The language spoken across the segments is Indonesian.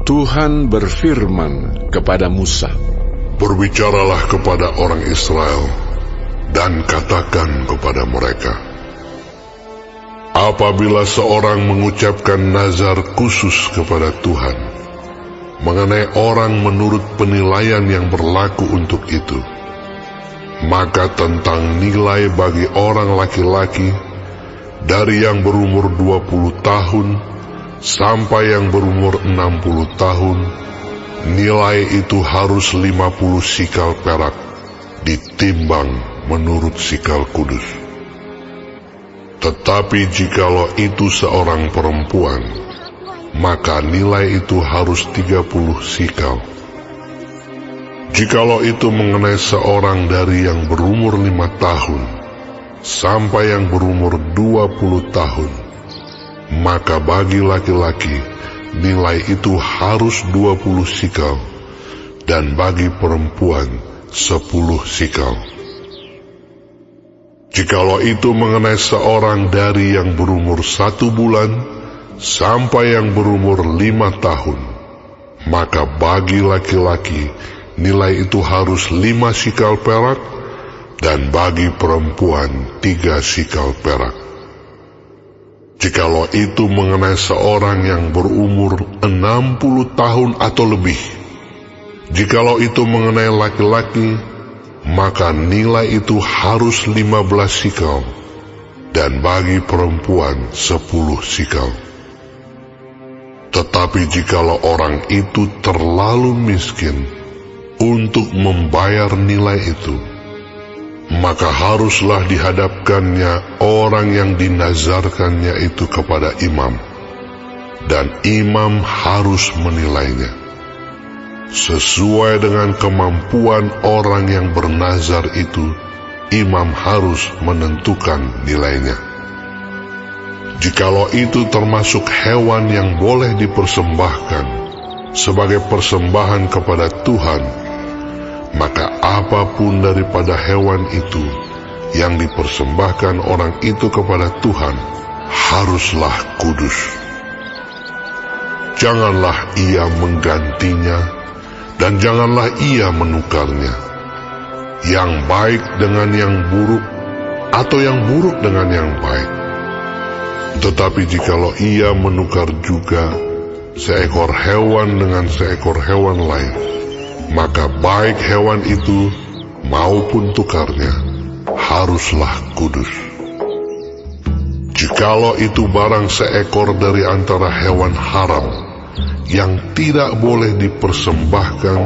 Tuhan berfirman kepada Musa, "Berbicaralah kepada orang Israel, dan katakan kepada mereka, apabila seorang mengucapkan nazar khusus kepada Tuhan, mengenai orang menurut penilaian yang berlaku untuk itu, maka tentang nilai bagi orang laki-laki, dari yang berumur 20 tahun, sampai yang berumur 60 tahun, nilai itu harus 50 sikal perak, ditimbang menurut sikal kudus. Tetapi jikalau itu seorang perempuan, maka nilai itu harus 30 sikal. Jikalau itu mengenai seorang dari yang berumur 5 tahun, sampai yang berumur 20 tahun, maka bagi laki-laki nilai itu harus 20 sikal, dan bagi perempuan 10 sikal. Jikalau itu mengenai seorang dari yang berumur 1 bulan, sampai yang berumur 5 tahun, maka bagi laki-laki nilai itu harus 5 sikal perak, dan bagi perempuan 3 sikal perak. Jikalau itu mengenai seorang yang berumur 60 tahun atau lebih, jikalau itu mengenai laki-laki, maka nilai itu harus 15 sikal, dan bagi perempuan 10 sikal. Tetapi jikalau orang itu terlalu miskin untuk membayar nilai itu, maka haruslah dihadapkannya orang yang dinazarkannya itu kepada imam, dan imam harus menilainya sesuai dengan kemampuan orang yang bernazar itu. Imam harus menentukan nilainya. Jikalau itu termasuk hewan yang boleh dipersembahkan sebagai persembahan kepada Tuhan, maka apapun daripada hewan itu yang dipersembahkan orang itu kepada Tuhan haruslah kudus. Janganlah ia menggantinya, dan janganlah ia menukarnya, yang baik dengan yang buruk, atau yang buruk dengan yang baik. Tetapi jikalau ia menukar juga seekor hewan dengan seekor hewan lain, maka baik hewan itu maupun tukarnya haruslah kudus. Jikalau itu barang seekor dari antara hewan haram yang tidak boleh dipersembahkan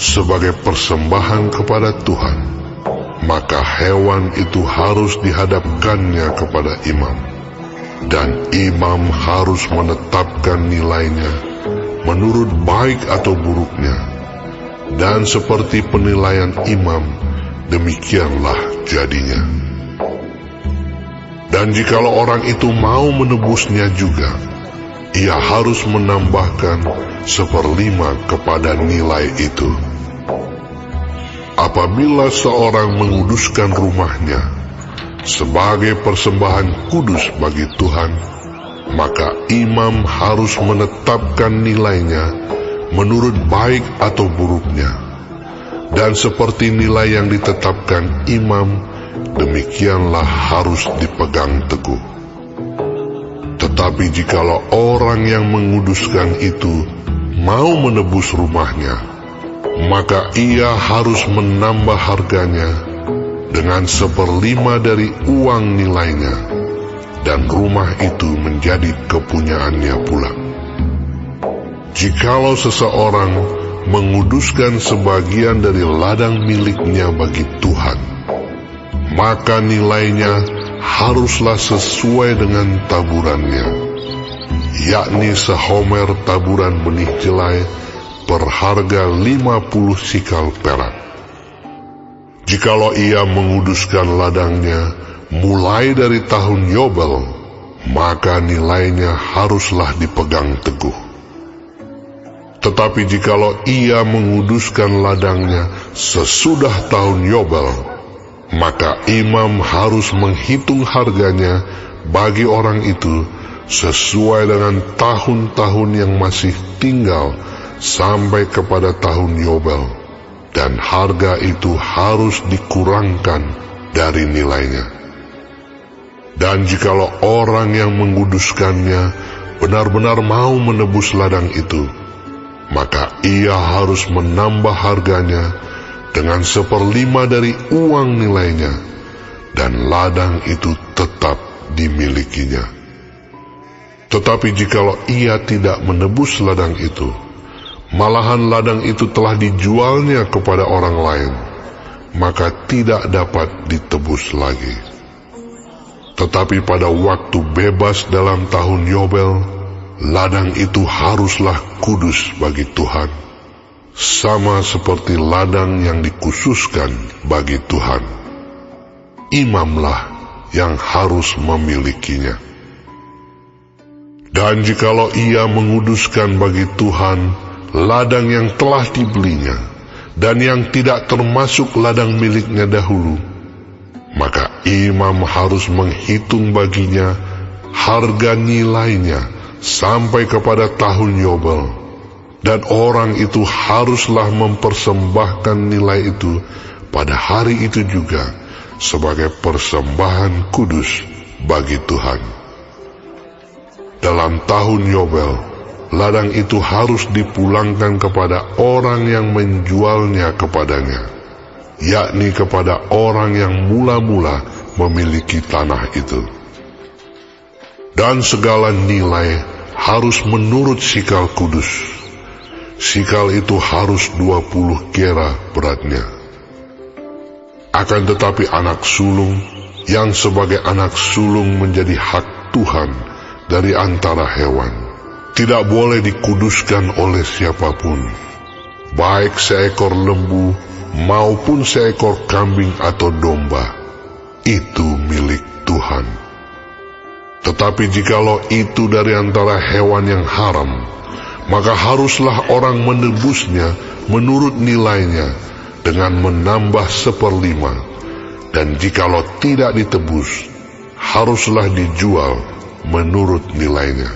sebagai persembahan kepada Tuhan, maka hewan itu harus dihadapkannya kepada imam, dan imam harus menetapkan nilainya menurut baik atau buruknya. Dan seperti penilaian imam, demikianlah jadinya. Dan jikalau orang itu mau menebusnya juga, ia harus menambahkan 1/5 kepada nilai itu. Apabila seorang menguduskan rumahnya sebagai persembahan kudus bagi Tuhan, maka imam harus menetapkan nilainya menurut baik atau buruknya. Dan seperti nilai yang ditetapkan imam, demikianlah harus dipegang teguh. Tetapi jikalau orang yang menguduskan itu mau menebus rumahnya, maka ia harus menambah harganya dengan 1/5 dari uang nilainya, dan rumah itu menjadi kepunyaannya pula. Jikalau seseorang menguduskan sebagian dari ladang miliknya bagi Tuhan, maka nilainya haruslah sesuai dengan taburannya, yakni sehomer taburan benih jelai berharga 50 sikal perak. Jikalau ia menguduskan ladangnya mulai dari tahun Yobel, maka nilainya haruslah dipegang teguh. Tetapi jikalau ia menguduskan ladangnya sesudah tahun Yobel, maka imam harus menghitung harganya bagi orang itu sesuai dengan tahun-tahun yang masih tinggal sampai kepada tahun Yobel, dan harga itu harus dikurangkan dari nilainya. Dan jikalau orang yang menguduskannya benar-benar mau menebus ladang itu, maka ia harus menambah harganya dengan 1/5 dari uang nilainya, dan ladang itu tetap dimilikinya. Tetapi jikalau ia tidak menebus ladang itu, malahan ladang itu telah dijualnya kepada orang lain, maka tidak dapat ditebus lagi. Tetapi pada waktu bebas dalam tahun Yobel, ladang itu haruslah kudus bagi Tuhan, sama seperti ladang yang dikhususkan bagi Tuhan. Imamlah yang harus memilikinya. Dan jikalau ia menguduskan bagi Tuhan ladang yang telah dibelinya, dan yang tidak termasuk ladang miliknya dahulu, maka imam harus menghitung baginya harga nilainya sampai kepada tahun Yobel, dan orang itu haruslah mempersembahkan nilai itu pada hari itu juga sebagai persembahan kudus bagi Tuhan. Dalam tahun Yobel, ladang itu harus dipulangkan kepada orang yang menjualnya kepadanya, yakni kepada orang yang mula-mula memiliki tanah itu. Dan segala nilai harus menurut sikal kudus. Sikal itu harus 20 gera beratnya. Akan tetapi anak sulung yang sebagai anak sulung menjadi hak Tuhan dari antara hewan, tidak boleh dikuduskan oleh siapapun, baik seekor lembu maupun seekor kambing atau domba, itu milik Tuhan. Tetapi jikalau itu dari antara hewan yang haram, maka haruslah orang menebusnya menurut nilainya dengan menambah 1/5, dan jikalau tidak ditebus, haruslah dijual menurut nilainya.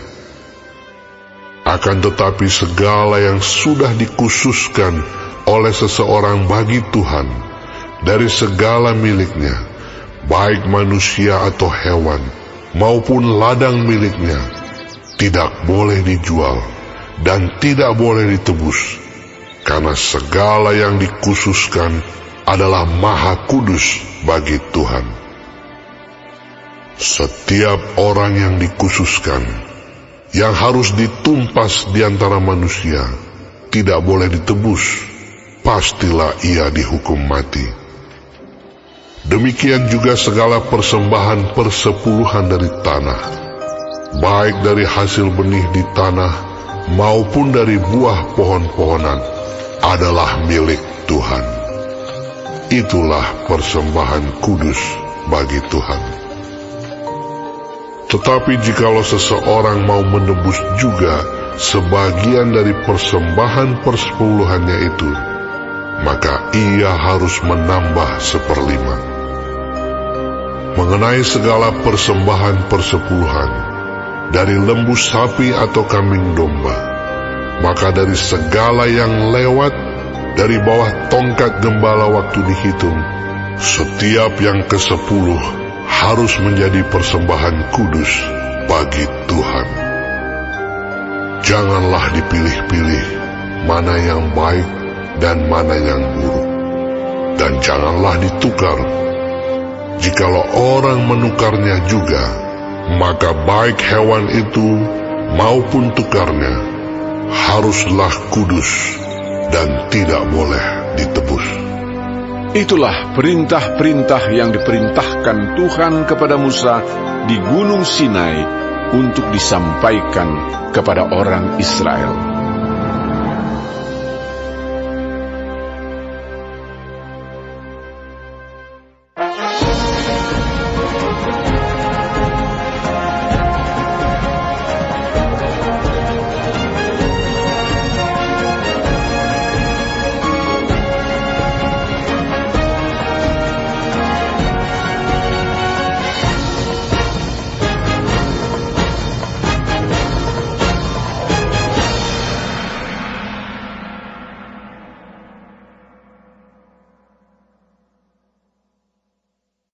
Akan tetapi segala yang sudah dikhususkan oleh seseorang bagi Tuhan dari segala miliknya, baik manusia atau hewan, maupun ladang miliknya, tidak boleh dijual dan tidak boleh ditebus, karena segala yang dikhususkan adalah maha kudus bagi Tuhan. Setiap orang yang dikhususkan, yang harus ditumpas di antara manusia, tidak boleh ditebus, pastilah ia dihukum mati. Demikian juga segala persembahan persepuluhan dari tanah, baik dari hasil benih di tanah maupun dari buah pohon-pohonan, adalah milik Tuhan. Itulah persembahan kudus bagi Tuhan. Tetapi jikalau seseorang mau menebus juga sebagian dari persembahan persepuluhannya itu, maka ia harus menambah 1/5. Mengenai segala persembahan persepuluhan, dari lembu sapi atau kambing domba, maka dari segala yang lewat dari bawah tongkat gembala waktu dihitung, setiap yang ke-10 harus menjadi persembahan kudus bagi Tuhan. Janganlah dipilih-pilih mana yang baik dan mana yang buruk, dan janganlah ditukar. Jikalau orang menukarnya juga, maka baik hewan itu maupun tukarnya haruslah kudus dan tidak boleh ditebus. Itulah perintah-perintah yang diperintahkan Tuhan kepada Musa di Gunung Sinai untuk disampaikan kepada orang Israel.